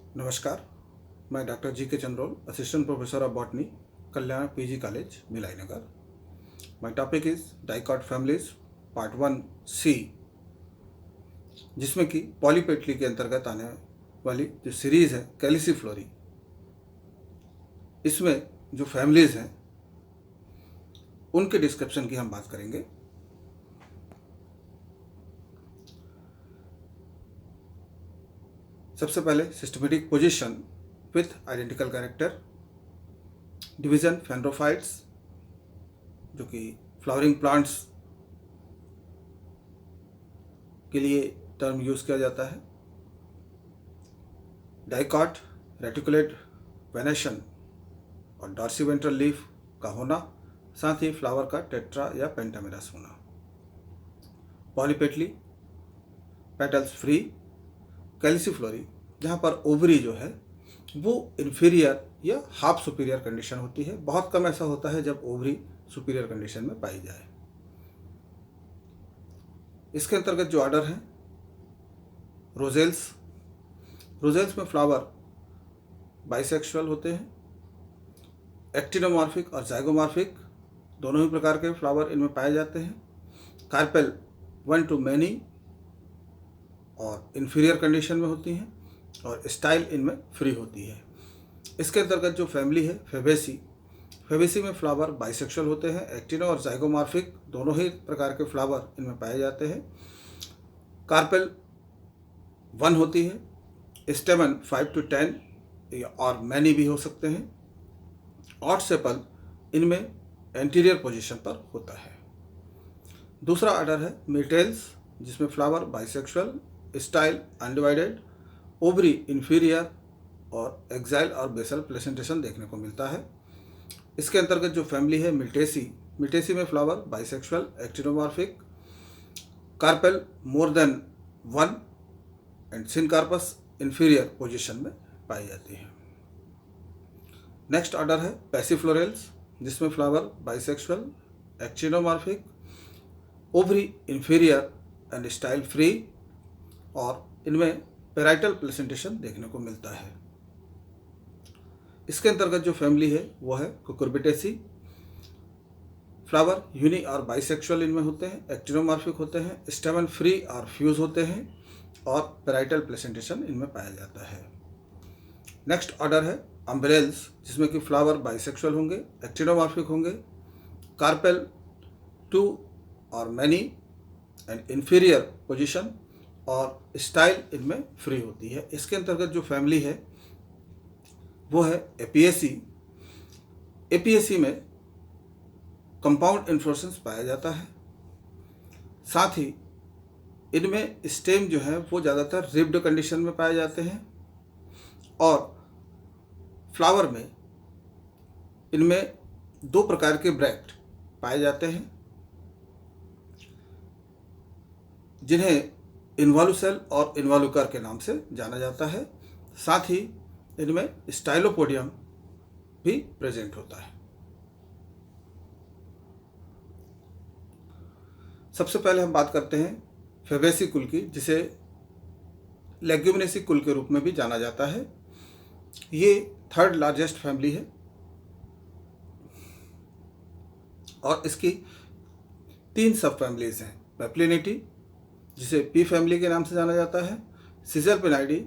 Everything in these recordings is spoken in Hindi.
नमस्कार, मैं डॉक्टर जी के Chandrol, assistant professor of botany, Kalyan PG college, Bhilai Nagar. My topic is dicot families part 1C, जिसमें कि पॉलीपेटली के अंतर्गत आने वाली जो सीरीज़ है कैलिसिफ्लोरी, इसमें जो फैमिलीज़ हैं उनके डिस्क्रिप्शन की हम बात करेंगे। सबसे पहले systematic position with identical character, division phanerophytes जो कि फ्लावरिंग प्लांट्स के लिए टर्म यूज़ किया जाता है, डाइकॉट रेटिकुलेट वेनेशन और डॉर्सीवेंट्रल लीफ का होना, साथ ही फ्लावर का टेट्रा या पेंटामेरस होना, पॉलीपेटली पेटल्स फ्री, कैलिसिफ्लोरी जहाँ पर ओवरी जो है वो इन्फीरियर या हाफ सुपीरियर कंडीशन होती है। बहुत कम ऐसा होता है जब ओवरी सुपीरियर कंडीशन में पाई जाए। इसके अंतर्गत जो ऑर्डर है रोजेल्स में फ्लावर बाइसेक्सुअल होते हैं। एक्टिनोमॉर्फिक और जाइगोमॉर्फिक दोनों ही प्रकार के फ्लावर इनमें पाए जाते हैं। कार्पेल 1 to many और इन्फीरियर कंडीशन में होती हैं और स्टाइल इनमें फ्री होती है। इसके अंतर्गत जो फैमिली है फेबेसी में फ्लावर बाइसेक्सुअल होते हैं। एक्टिनो और जाइगोमॉर्फिक दोनों ही प्रकार के फ्लावर इनमें पाए जाते हैं। कार्पेल 1 होती है। स्टेमन 5 to 10 और मैनी भी हो सकते हैं। ऑड सेपल इनमें एंटीरियर पोजीशन पर होता है। दूसरा ऑर्डर है मिटेल्स, जिसमें flower bisexual, style undivided, ovary inferior और एक्साइल और बेसल प्लेसेंटेशन देखने को मिलता है। इसके अंतर्गत जो फैमिली है मिटेसी में flower bisexual, actinomorphic, carpel more than 1 and syncarpous inferior position में पाई जाती है। नेक्स्ट ऑर्डर है पैसिफ्लोरेल्स, जिसमें flower bisexual, actinomorphic, ovary inferior and style free और इनमें पेराइटल प्लेसेंटेशन देखने को मिलता है। इसके अंतर्गत जो फैमिली है वो है कुकुरबिटेसी, फ्लावर यूनी और बाइसेक्सुअल इनमें होते हैं, एक्टिनोमॉर्फिक होते हैं, स्टेमन फ्री और फ्यूज होते हैं और पेराइटल प्लेसेंटेशन इनमें पाया जाता है। नेक्स्ट ऑर्डर है अम्ब्रेल्स, जिसमें कि फ्लावर बाइसेक्सुअल होंगे, एक्टिनोमॉर्फिक होंगे, कार्पेल 2 और मैनी एंड इन्फीरियर पोजीशन और स्टाइल इनमें फ्री होती है। इसके अंतर्गत जो फैमिली है वो है एपीएसी में कंपाउंड इन्फ्लोरेसेंस पाया जाता है। साथ ही इनमें स्टेम जो है वो ज़्यादातर रिब्ड कंडीशन में पाए जाते हैं और फ्लावर में इनमें 2 प्रकार के ब्रैक्ट पाए जाते हैं, जिन्हें इन्वॉल्यूसेल और इन्वॉल्यूकर के नाम से जाना जाता है। साथ ही इनमें स्टाइलोपोडियम भी प्रेजेंट होता है। सबसे पहले हम बात करते हैं फेबेसी कुल की, जिसे लेग्यूमिनेसी कुल के रूप में भी जाना जाता है। ये 3rd लार्जेस्ट फैमिली है और इसकी 3 सब फैमिलीज हैं। पेप्लिनेटी, जिसे पी फैमिली के नाम से जाना जाता है, सिजरपिनाइडी,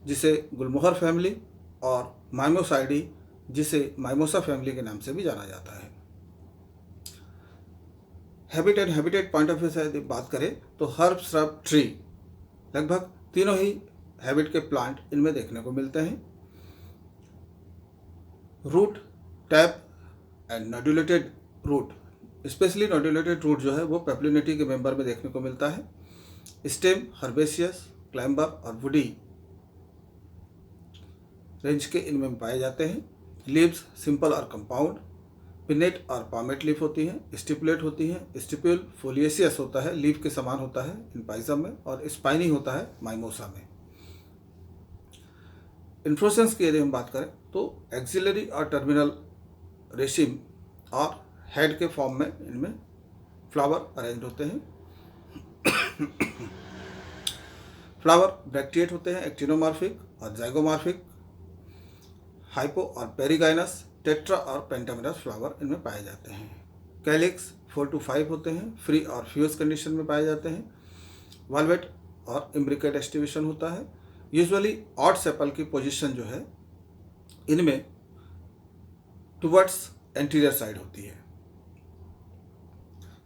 जिसे गुलमोहर फैमिली, और माइमोसाइडी, जिसे माइमोसा फैमिली के नाम से भी जाना जाता है। हैबिटेट पॉइंट ऑफ व्यू से यदि बात करें तो हर्ब, श्रब, ट्री लगभग तीनों ही हैबिट के प्लांट इनमें देखने को मिलते हैं। Root, tap and nodulated root, specially nodulated root जो है वो पेप्लिनेटी के मेंबर में देखने को मिलता है। स्टेम हर्बेशियस, क्लाइंबर और वुडी रेंज के इनमें पाए जाते हैं। लीव्स सिंपल और कंपाउंड, पिनेट और पामेट लीफ होती हैं, स्टिपुलेट होती हैं। स्टिप्यूल फोलिएसियस होता है, लीफ के समान होता है इन पाइजम में, और स्पाइनी होता है माइमोसा में। इन्फ्लोरेसेंस की यदि हम बात करें तो एक्सिलरी और टर्मिनल रेशिम और हेड के फॉर्म में इनमें फ्लावर अरेंज होते हैं। फ्लावर ब्रैक्टिएट होते हैं, एक्टिनोमॉर्फिक और जाइगोमॉर्फिक, हाइपो और पेरिगाइनस, टेट्रा और पेंटामेरस फ्लावर इनमें पाए जाते हैं। कैलिक्स 4 to 5 होते हैं, फ्री और फ्यूज कंडीशन में पाए जाते हैं। वाल्वेट और इम्ब्रिकेट एस्टिवेशन होता है। यूजुअली ऑड सेपल की पोजीशन जो है इनमें टुवर्ड्स एंटीरियर साइड होती है।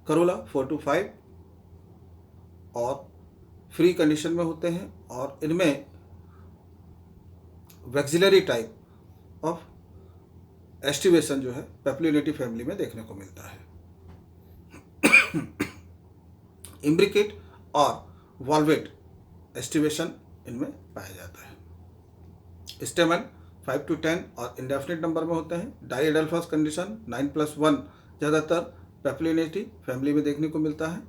करोला 4 to 5 और फ्री कंडीशन में होते हैं और इनमें वैक्सिलरी टाइप ऑफ एस्टिवेशन जो है पेप्लिनेटी फैमिली में देखने को मिलता है। इम्ब्रिकेट और वॉल्वेट एस्टिवेशन इनमें पाया जाता है। स्टेमन 5 to 10 और इंडेफिनिट नंबर में होते हैं। डाइएडल्फस कंडीशन 9+1 ज़्यादातर पेप्लिनेटी फैमिली में देखने को मिलता है।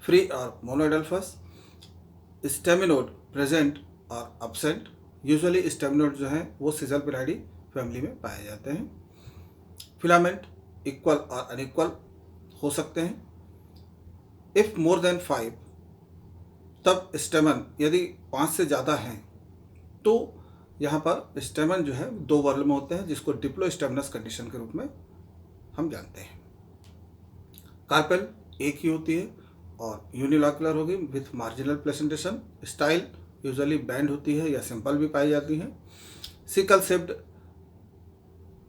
फ्री और मोनोएडल्फस, स्टेमिनोड प्रेजेंट और अब्सेंट। यूजुअली स्टेमिनोड जो हैं वो सिजलपिनाइडी फैमिली में पाए जाते हैं। फिलामेंट इक्वल और अनइक्वल हो सकते हैं। इफ मोर देन 5, तब स्टेमन यदि 5 से ज़्यादा हैं तो यहाँ पर स्टेमन जो है 2 वर्ल में होते हैं, जिसको डिप्लोस्टेमिनस कंडीशन के रूप में हम जानते हैं। कार्पेल एक ही होती है और यूनिलॉकुलर होगी with marginal placentation. Style usually band होती है या सिंपल भी पाई जाती है। सिकल शेप्ड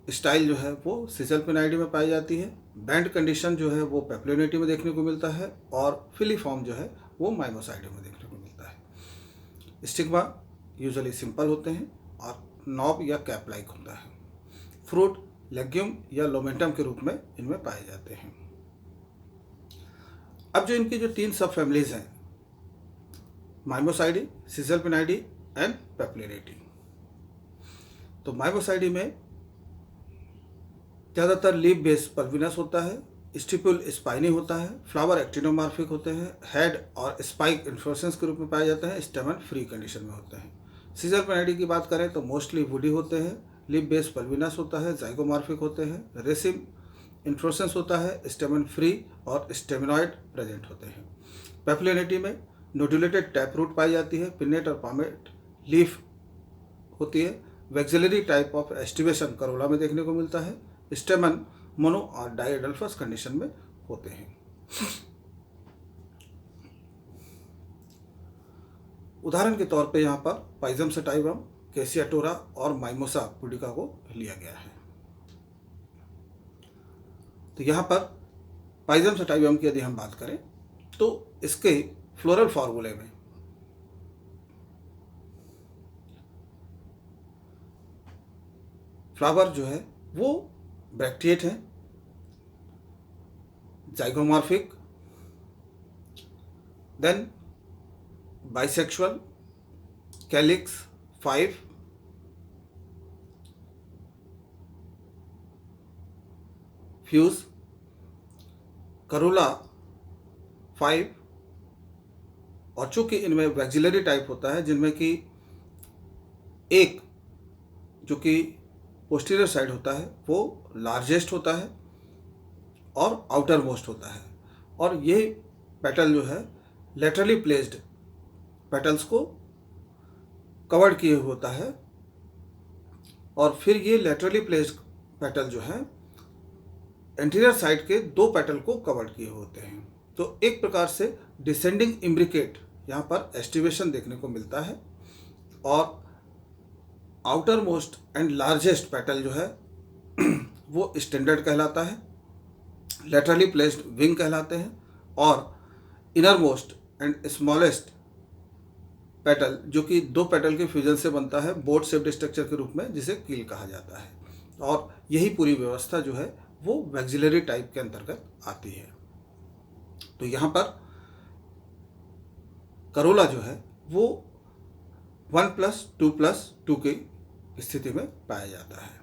स्टाइल जो है वो सिजलपिनाइडी में पाई जाती है। बैंड कंडीशन जो है वो पेप्लिनेटी में देखने को मिलता है और फिलीफॉर्म जो है वो माइमोसाइडी में देखने को मिलता है। स्टिग्मा यूजुअली सिंपल होते हैं और नॉब या कैप लाइक होता है। फ्रूट लेग्यूम या लोमेंटम के रूप में इनमें पाए जाते हैं। अब जो इनकी जो 3 सब फैमिलीज हैं, माइमोसाइडी, सिजलपिनाइडी एंड पेप्लिनेटी। तो माइमोसाइडी में ज़्यादातर लीफ बेस पल्विनस होता है, स्टिपुल स्पाइनी होता है, फ्लावर एक्टिनोमॉर्फिक होते हैं, हेड और स्पाइक इन्फ्लोरेसेंस के रूप में पाए जाते हैं, स्टेमन फ्री कंडीशन में होते हैं। सिजलपिनाइडी की बात करें तो मोस्टली वुडी होते हैं, लीफ बेस पल्विनस होता है, जाइगोमॉर्फिक होते हैं, रेसिम इन्फ्लोरेसेंस होता है, स्टेमन फ्री और स्टेमिनॉइड प्रेजेंट होते हैं। पेप्लिनेटी में नोडुलेटेड टैप रूट पाई जाती है, पिन्नेट और पामेट लीफ होती है। Vexillary type of aestivation Corolla में देखने को मिलता है। स्टेमन मोनो और डाइएडल्फस कंडीशन में होते हैं। उदाहरण के तौर पे यहाँ पर पाइजम सटाइवम, कैसिया टोरा और माइमोसा पुडिका को लिया गया है। तो यहाँ पर पाइजम सटाइवम की यदि हम बात करें तो इसके फ्लोरल फॉर्मूले में फ्लावर जो है वो ब्रैक्टिएट है, zygomorphic, then bisexual, calyx 5, fuse, corolla 5। और चूंकि इनमें वैक्सिलरी टाइप होता है जिनमें कि एक जो कि पोस्टीरियर साइड होता है वो लार्जेस्ट होता है और आउटर मोस्ट होता है, और ये पेटल जो है लेटरली प्लेस्ड पेटल्स को कवर्ड किए होता है, और फिर ये लेटरली प्लेस्ड पेटल जो है एंटीरियर साइड के 2 पेटल को कवर्ड किए होते हैं। तो एक प्रकार से डिसेंडिंग इम्ब्रिकेट यहाँ पर एस्टिवेशन देखने को मिलता है, और outer most and largest petal जो है वो स्टैंडर्ड कहलाता है, लेटरली प्लेस्ड विंग कहलाते हैं, और inner most and smallest petal जो कि 2 पेटल के फ्यूजन से बनता है बोट शेप्ड स्ट्रक्चर के रूप में, जिसे कील कहा जाता है। और यही पूरी व्यवस्था जो है वो वैक्सिलरी टाइप के अंतर्गत आती है। तो यहाँ पर करोला जो है वो 1+2+2 की स्थिति में पाया जाता है।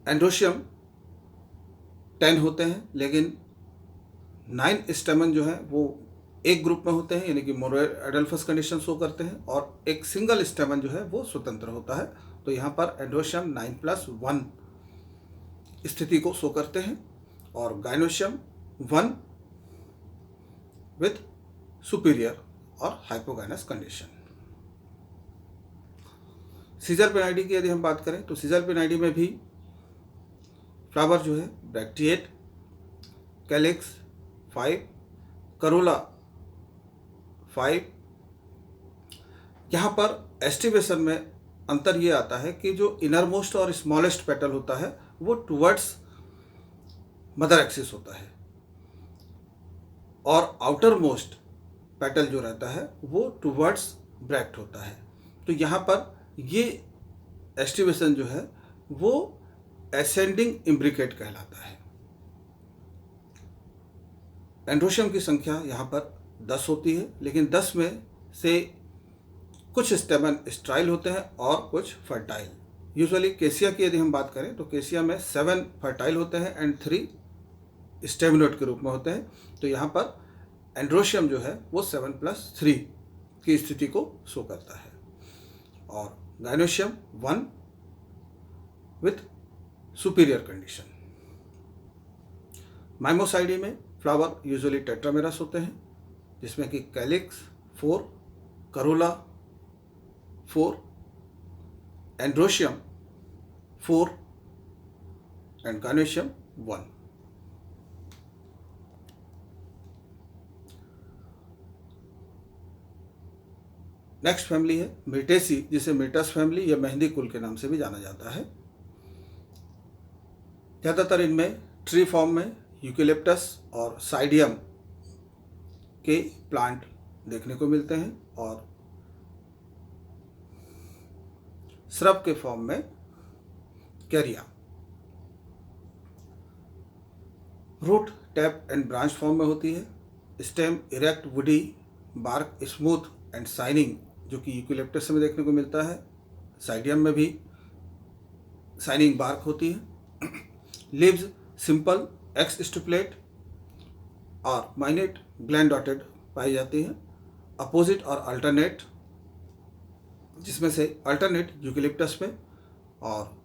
एंड्रोशियम 10 होते हैं, लेकिन 9 स्टेमन जो है वो एक ग्रुप में होते हैं, यानी कि मोनोएडल्फस कंडीशन शो करते हैं, और एक सिंगल स्टेमन जो है वो स्वतंत्र होता है। तो यहाँ पर एंड्रोशियम 9+1 स्थिति को शो करते हैं, और गाइनोशियम 1 विथ सुपीरियर और हाइपोगाइनस कंडीशन। सीजर पेनाइडी की यदि हम बात करें तो सीजर पेनाइडी में भी फ्लावर जो है ब्रैक्टिएट, कैलिक्स 5, करोला 5। यहाँ पर एस्टिवेशन में अंतर ये आता है कि जो इनरमोस्ट और स्मॉलेस्ट पेटल होता है वो टुवर्ड्स मदर एक्सिस होता है और आउटर मोस्ट पेटल जो रहता है वो टुवर्ड्स ब्रैक्ट होता है। तो यहाँ पर ये एस्टिवेशन जो है वो एसेंडिंग इम्ब्रिकेट कहलाता है। एंड्रोशियम की संख्या यहाँ पर 10 होती है, लेकिन 10 में से कुछ स्टेमन स्ट्राइल होते हैं और कुछ फर्टाइल। यूजुअली केसिया की यदि हम बात करें तो केसिया में 7 फर्टाइल होते हैं एंड 3 स्टेमिनोड के रूप में होते हैं। तो यहाँ पर एंड्रोशियम जो है वो 7+3 की स्थिति को शो करता है और गाइनोशियम 1 विथ सुपीरियर कंडीशन। माइमोसाइडी में फ्लावर यूजुअली टेट्रामेरस होते हैं, जिसमें कि calyx 4, Corolla 4, androecium 4 and gynoecium 1। Next family है मिर्टेसी, जिसे मिर्टस फैमिली या मेहंदी कुल के नाम से भी जाना जाता है। ज़्यादातर इनमें ट्री फॉर्म में यूकेलिप्टस और साइडियम के प्लांट देखने को मिलते हैं और श्रब के फॉर्म में कैरिया। Root tap and branch form में होती है। Stem erect, woody, bark smooth and shining, जो कि यूकेलिप्टस में देखने को मिलता है। साइडियम में भी शाइनिंग बार्क होती है। लीव्स सिंपल, एक्स स्टिपुलेट और माइनेट ग्लैंड डॉटेड पाई जाती हैं। अपोजिट और अल्टरनेट, जिसमें से अल्टरनेट यूकेलिप्टस में, और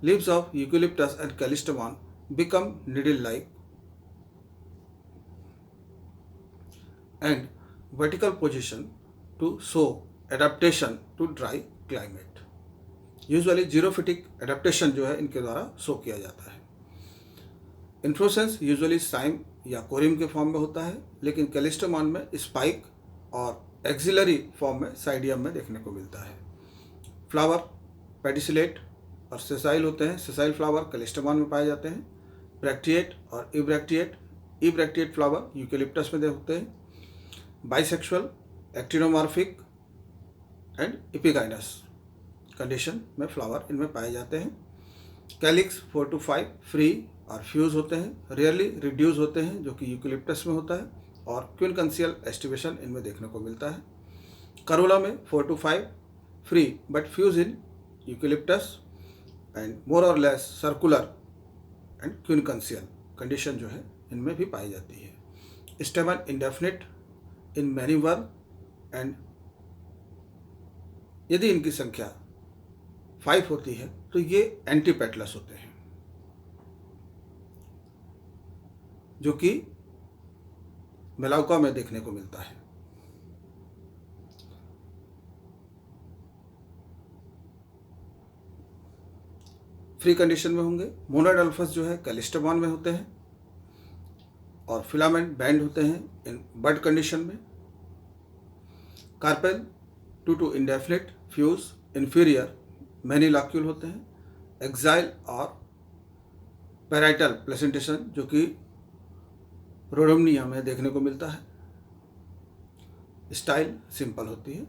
leaves of eucalyptus and callistemon become needle like and vertical position to show adaptation to dry climate. Usually xerophytic adaptation जो है इनके द्वारा शो किया जाता है। इन्फ्लोरेसेंस यूजुअली साइम या कोरिम के फॉर्म में होता है, लेकिन कैलिस्टेमॉन में स्पाइक और एक्सिलरी फॉर्म में साइडियम में देखने को मिलता है। फ्लावर पेडिसिलेट और सेसाइल होते हैं। सेसाइल फ्लावर कैलिस्टेमॉन में पाए जाते हैं। ब्रैक्टिएट और इब्रैक्टिएट फ्लावर यूकेलिप्टस में होते हैं। Bisexual, actinomorphic and epigynous condition में फ्लावर इनमें पाए जाते हैं। कैलिक्स 4 to 5 फ्री और फ्यूज होते हैं, रेयरली रिड्यूस होते हैं, जो कि यूकेलिप्टस में होता है, और क्विनकंसियल एस्टिवेशन इनमें देखने को मिलता है। करोला में 4 to 5 free but fuse in eucalyptus and more और लेस सर्कुलर एंड क्विनकंसियल कंडीशन जो है इनमें भी पाई जाती है। स्टेमन indefinite in many worm and यदि इनकी संख्या 5 होती है तो ये एंटीपेटलस होते हैं, जो कि मेलाउका में देखने को मिलता है। फ्री कंडीशन में होंगे। मोनोडल्फस जो है कैलिस्टेमॉन में होते हैं और फिलामेंट बैंड होते हैं इन बड कंडीशन में। Carpel 2 to indefinite fuse inferior many locule होते हैं। एक्साइल और पैराइटल प्लेसेंटेशन, जो कि रोडोमनिया में देखने को मिलता है। स्टाइल सिंपल होती है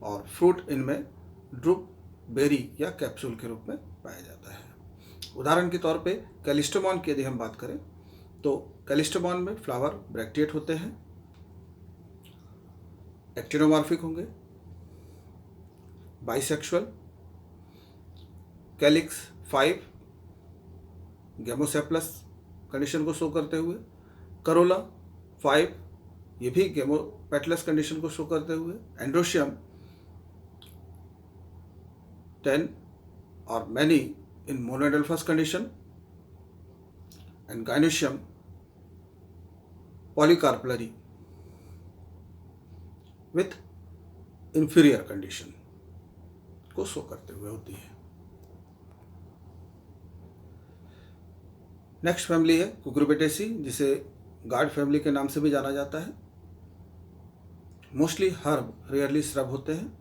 और फ्रूट इनमें ड्रूप, बेरी या कैप्सूल के रूप में पाया जाता है। उदाहरण के तौर पे कैलिस्टेमॉन की यदि हम बात करें तो कैलिस्टेमॉन में फ्लावर ब्रैक्टिएट होते हैं, एक्टिनोमॉर्फिक होंगे, बाइसेक्सुअल, कैलिक्स 5 गेमोसेप्लस कंडीशन को शो करते हुए, करोला 5 ये भी गेमोपेटलस कंडीशन को शो करते हुए, एंड्रोशियम 10 और many in monadelphous condition and gynoecium polycarpellary with inferior condition को शो करते हुए होती है। नेक्स्ट फैमिली है कुकुरबिटेसी, जिसे गार्ड फैमिली के नाम से भी जाना जाता है। मोस्टली हर्ब, रेयरली श्रब होते हैं।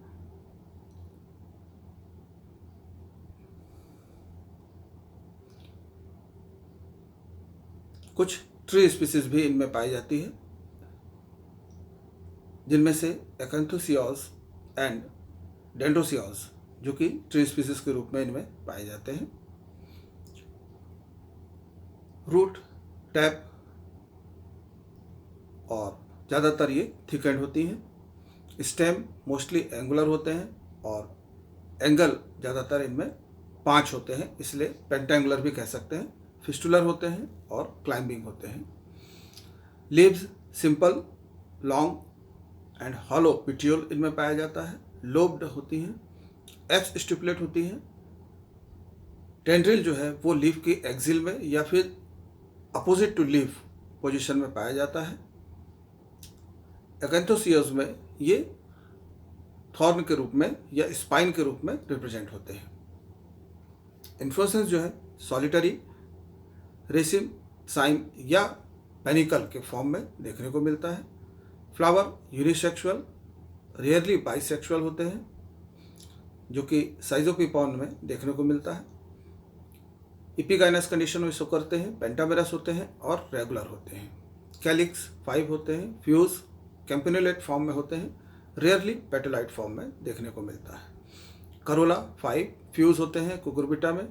कुछ ट्री स्पीसीज भी इनमें पाई जाती है, जिनमें से एकैंथोसियास एंड डेंड्रोसियास जो कि ट्री स्पीसीज के रूप में इनमें पाए जाते हैं। रूट, टैप और ज़्यादातर ये थिकेंड होती हैं। स्टेम मोस्टली एंगुलर होते हैं और एंगल ज़्यादातर इनमें 5 होते हैं, इसलिए पेंटेंगुलर भी कह सकते हैं। फिस्टुलर होते हैं और क्लाइंबिंग होते हैं। Leaves simple, long and hollow petiole इनमें पाया जाता है। लोब्ड होती हैं, एक्स स्टिपुलेट होती हैं। टेंड्रिल जो है वो लीफ की एक्सिल में या फिर अपोजिट टू लीफ पोजीशन में पाया जाता है। एकैंथोसियास में ये थॉर्न के रूप में या स्पाइन के रूप में रिप्रेजेंट होते हैं। इन्फ्लोरेसेंस जो है सॉलिटरी, रेसिम, साइम या पेनिकल के फॉर्म में देखने को मिलता है। फ्लावर यूनिसेक्सुअल, रेयरली बाइसेक्सुअल होते हैं, जो कि साइजोपिपॉन में देखने को मिलता है। इपिगाइनस कंडीशन में शो करते हैं। पेंटामेरस होते हैं और रेगुलर होते हैं। कैलिक्स 5 होते हैं। फ्यूज कैंपिनुलेट फॉर्म में होते हैं, रेयरली पेटोलाइट फॉर्म में देखने को मिलता है। करोला 5 फ्यूज होते हैं कुकुरबिटा में,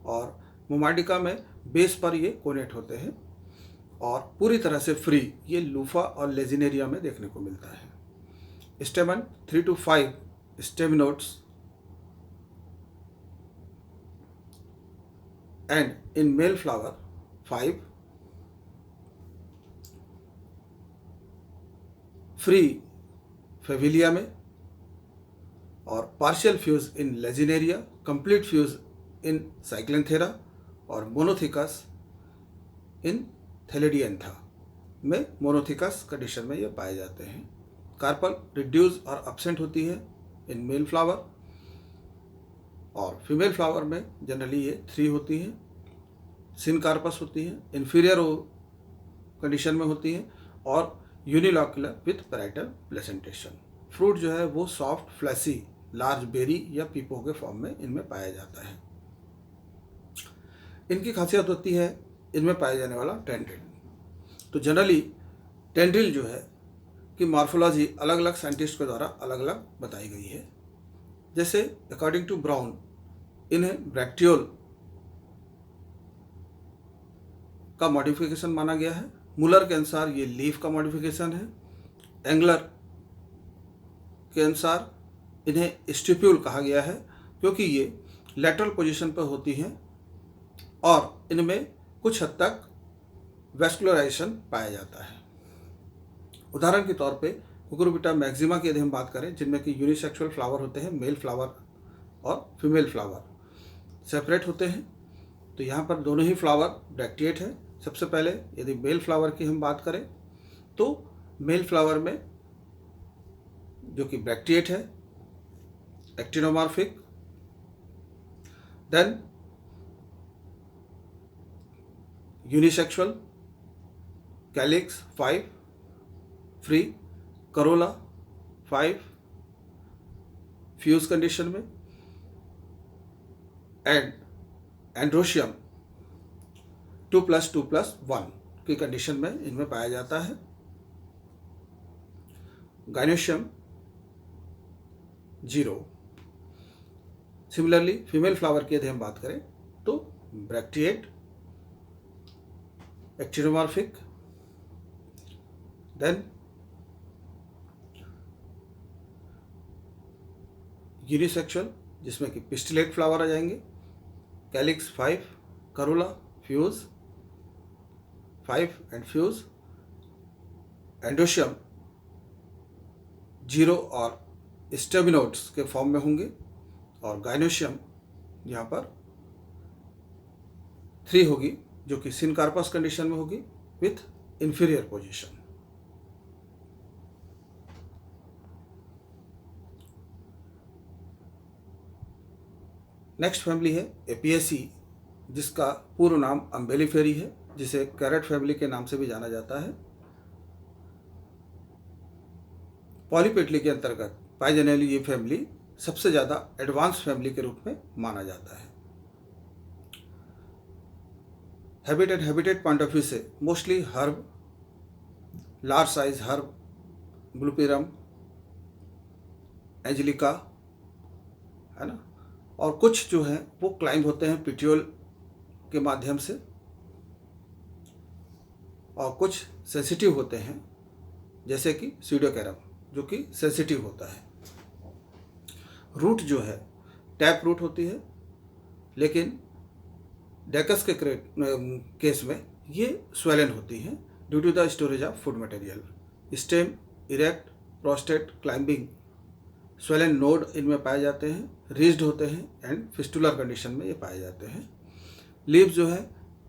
और मोमाडिका में बेस पर ये कोनेट होते हैं, और पूरी तरह से फ्री ये लूफा और लेजिनेरिया में देखने को मिलता है। Stamen 3 to 5 staminodes and in male flower 5 free Fevillea में, और partial fuse in Lagenaria, complete fuse in Cyclanthera और मोनोथिकस इन थैलेडियंथा में मोनोथिकस कंडीशन में ये पाए जाते हैं। कार्पल रिड्यूस और एब्सेंट होती है इन मेल फ्लावर, और फीमेल फ्लावर में जनरली ये 3 होती हैं। सिनकार्पस होती है, इन्फीरियर कंडीशन में होती है, और यूनिलॉक्युलर विथ पैराइटल प्लेसेंटेशन। फ्रूट जो है वो सॉफ्ट, फ्लैसी, लार्ज बेरी या पीपो के फॉर्म में इनमें पाया जाता है। इनकी खासियत होती है इनमें पाया जाने वाला टेंड्रिल। तो जनरली टेंड्रिल जो है कि मॉर्फोलॉजी अलग अलग साइंटिस्ट के द्वारा अलग अलग बताई गई है। जैसे अकॉर्डिंग टू ब्राउन इन्हें ब्रैक्टियोल का मॉडिफिकेशन माना गया है। मुलर के अनुसार ये लीफ का मॉडिफिकेशन है। एंगलर के अनुसार इन्हें स्टिप्यूल कहा गया है, क्योंकि ये लेटरल पोजीशन पर होती हैं और इनमें कुछ हद तक वेस्कुलराइजेशन पाया जाता है। उदाहरण के तौर पे कुकुरबिटा मैक्सिमा की यदि हम बात करें, जिनमें कि यूनिसेक्सुअल फ्लावर होते हैं, मेल फ्लावर और फीमेल फ्लावर सेपरेट होते हैं। तो यहाँ पर दोनों ही फ्लावर ब्रैक्टिएट है। सबसे पहले यदि मेल फ्लावर की हम बात करें तो मेल फ्लावर में जो कि ब्रैक्टिएट है, actinomorphic, then unisexual, calyx 5 free, corolla 5 fuse condition में, एंड एंड्रोशियम 2+2+1 की कंडीशन में इनमें पाया जाता है। गाइनोशियम 0। सिमिलरली फीमेल फ्लावर की यदि हम बात करें तो ब्रैक्टिएट, एक्टिनोमॉर्फिक, देन यूनिसेक्सुअल जिसमें कि पिस्टिलेट फ्लावर आ जाएंगे, calyx 5, Corolla, fuse 5 and fuse, androecium 0 और स्टेमिनोड्स के फॉर्म में होंगे, और गाइनोशियम यहाँ पर 3 होगी जो कि सिनकार्पस कंडीशन में होगी with inferior position. Next family है एपियेसी, जिसका पूर्व नाम अम्बेलिफेरी है, जिसे कैरेट फैमिली के नाम से भी जाना जाता है। पॉलीपेटली के अंतर्गत पाई जाने वाली ये फैमिली सबसे ज़्यादा एडवांस फैमिली के रूप में माना जाता है। हैबिटेट पॉइंट ऑफ व्यू से mostly herb, large size herb, Bupleurum, Angelica, है ना, और कुछ जो है वो क्लाइंब होते हैं पिट्यूल के माध्यम से, और कुछ सेंसिटिव होते हैं जैसे कि स्यूडोकैरम, जो कि सेंसिटिव होता है। रूट जो है टैप रूट होती है, लेकिन डेकस के केस में ये स्वेलन होती है due to the storage of food material. Stem erect, prostrate, climbing, swollen node इनमें पाए जाते हैं, रिज्ड होते हैं एंड फिस्टुलर कंडीशन में ये पाए जाते हैं। लीव्स जो है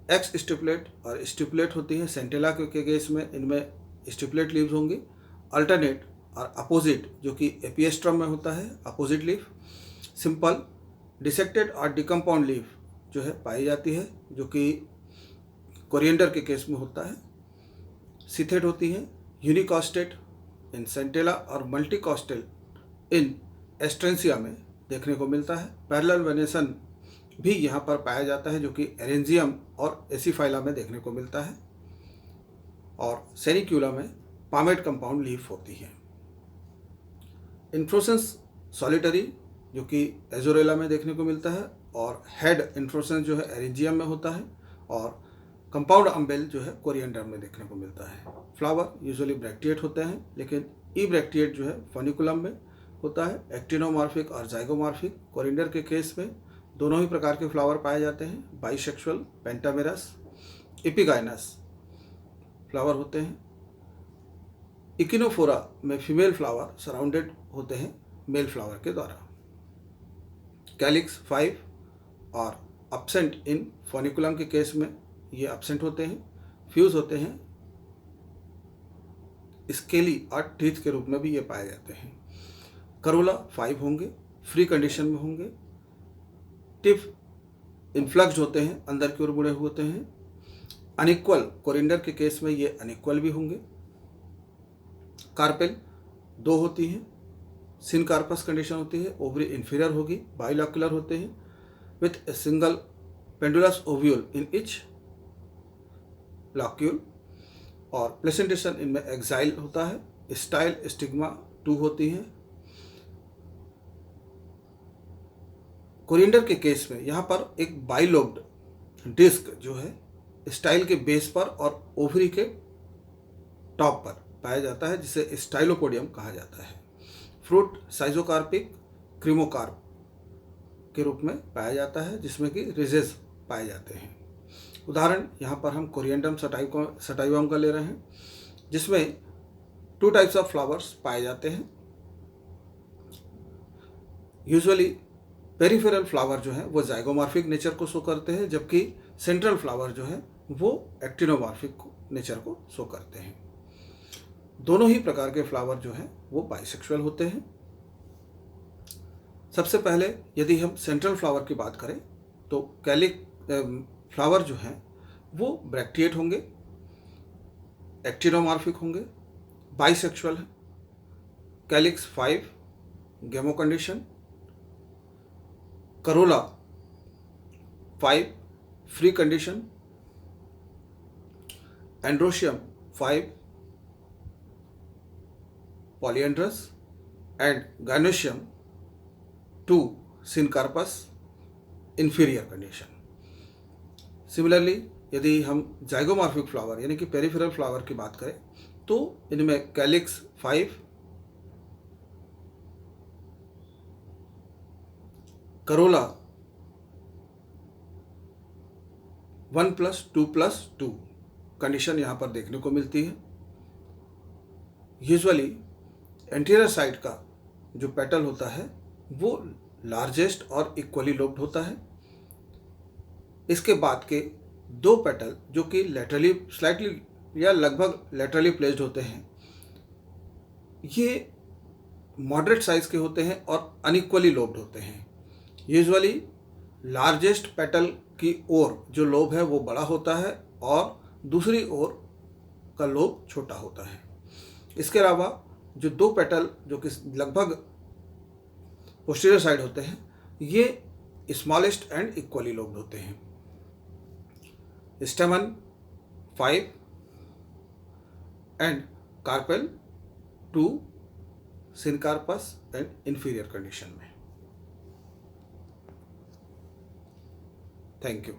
एक्स स्टिपुलेट और स्टिपुलेट होती है। सेंटेला के केस में इनमें स्टिपुलेट लीव्स होंगी। अल्टरनेट और अपोजिट, जो कि एपिएस्ट्रम में होता है, अपोजिट लीफ। सिंपल, डिसेक्टेड और डिकम्पाउंड लीफ जो है पाई जाती है, जो कि कोरिएंडर के केस में होता है। सिथेट होती है। यूनिकॉस्टेट इन सेंटेला और मल्टीकॉस्टेल इन एस्ट्रेंसिया में देखने को मिलता है। पैरेलल वेनेसन भी यहाँ पर पाया जाता है, जो कि एरेंजियम और एसीफाइला में देखने को मिलता है। और सेनिक्यूला में पामेट कंपाउंड लीफ होती है। इन्फ्लोरेसेंस सॉलिटरी, जो कि एजोरेला में देखने को मिलता है, और हेड इन्फ्लोरेसेंस जो है एरेंजियम में होता है, और कंपाउंड अम्बेल जो है कोरिएंडर में देखने को मिलता है। फ्लावर यूजुअली ब्रैक्टिएट होते हैं, लेकिन ई ब्रैक्टिएट जो है फॉनिकुलम में होता है। एक्टिनोमॉर्फिक और जाइगोमॉर्फिक, कोरिएंडर के केस में दोनों ही प्रकार के फ्लावर पाए जाते हैं। बाइसेक्सुअल, पेंटामेरस, एपिगाइनस फ्लावर होते हैं। इकिनोफोरा में फीमेल फ्लावर सराउंडेड होते हैं मेल फ्लावर के द्वारा। कैलिक्स 5 और अब्सेंट इन फॉनिकुलम के केस में ये अब्सेंट होते हैं। फ्यूज होते हैं। स्केली और टीथ के रूप में भी ये पाए जाते हैं। करोला 5 होंगे, फ्री कंडीशन में होंगे। टिप इन्फ्लक्स्ड होते हैं, अंदर की ओर मुड़े हुए होते हैं। अनइक्वल, कोरिएंडर के केस में ये अनइक्वल भी होंगे। कार्पेल 2 होती हैं। सिनकार्पस कंडीशन होती है। ओवरी इन्फीरियर होगी। बाइलॉक्युलर होते हैं with a single pendulous ovule in each locule, और प्लेसेंटेशन इनमें एक्साइल होता है। स्टाइल स्टिग्मा 2 होती है। कोरिएंडर के केस में यहाँ पर एक बाइलोब्ड डिस्क जो है स्टाइल के बेस पर और ओवरी के टॉप पर पाया जाता है, जिसे स्टाइलोपोडियम कहा जाता है। फ्रूट साइजोकार्पिक, क्रीमोकार्प के रूप में पाया जाता है, जिसमें कि रिजेस पाए जाते हैं। उदाहरण यहाँ पर हम कोरिएंडम सटाइवम का ले रहे हैं, जिसमें 2 टाइप्स ऑफ फ्लावर्स पाए जाते हैं। यूजुअली पेरिफेरल फ्लावर जो है वो जाइगोमॉर्फिक नेचर को शो करते हैं, जबकि सेंट्रल फ्लावर जो है वो एक्टिनोमॉर्फिक नेचर को शो करते हैं। दोनों ही प्रकार के फ्लावर जो हैं वो बाइसेक्सुअल होते हैं। सबसे पहले यदि हम सेंट्रल फ्लावर की बात करें तो कैलिक फ्लावर जो हैं वो ब्रैक्टिएट होंगे, एक्टिनोमॉर्फिक होंगे, बाइसेक्सुअल है। कैलिक्स 5 गेमो condition, Corolla 5 free condition, androecium 5 polyandrous and gynoecium 2 syncarpous inferior condition. Similarly यदि हम जाइगोमॉर्फिक फ्लावर यानी कि पेरिफेरल फ्लावर की बात करें तो इनमें कैलिक्स 5, करोला 1+2+2 कंडीशन यहाँ पर देखने को मिलती है। यूजुअली एंटीरियर साइड का जो पेटल होता है वो लार्जेस्ट और इक्वली लोब्ड होता है। इसके बाद के 2 पेटल जो कि लेटरली स्लाइटली या लगभग लेटरली प्लेस्ड होते हैं, ये मॉडरेट साइज के होते हैं और अनइक्वली लोब्ड होते हैं। यूजुअली लार्जेस्ट पेटल की ओर जो लोब है वो बड़ा होता है और दूसरी ओर का लोब छोटा होता है। इसके अलावा जो दो पेटल जो कि लगभग पोस्टीरियर साइड होते हैं, ये स्मॉलेस्ट एंड इक्वली लोब्ड होते हैं। Stamen 5 and carpel 2 syncarpous and inferior condition में। Thank you.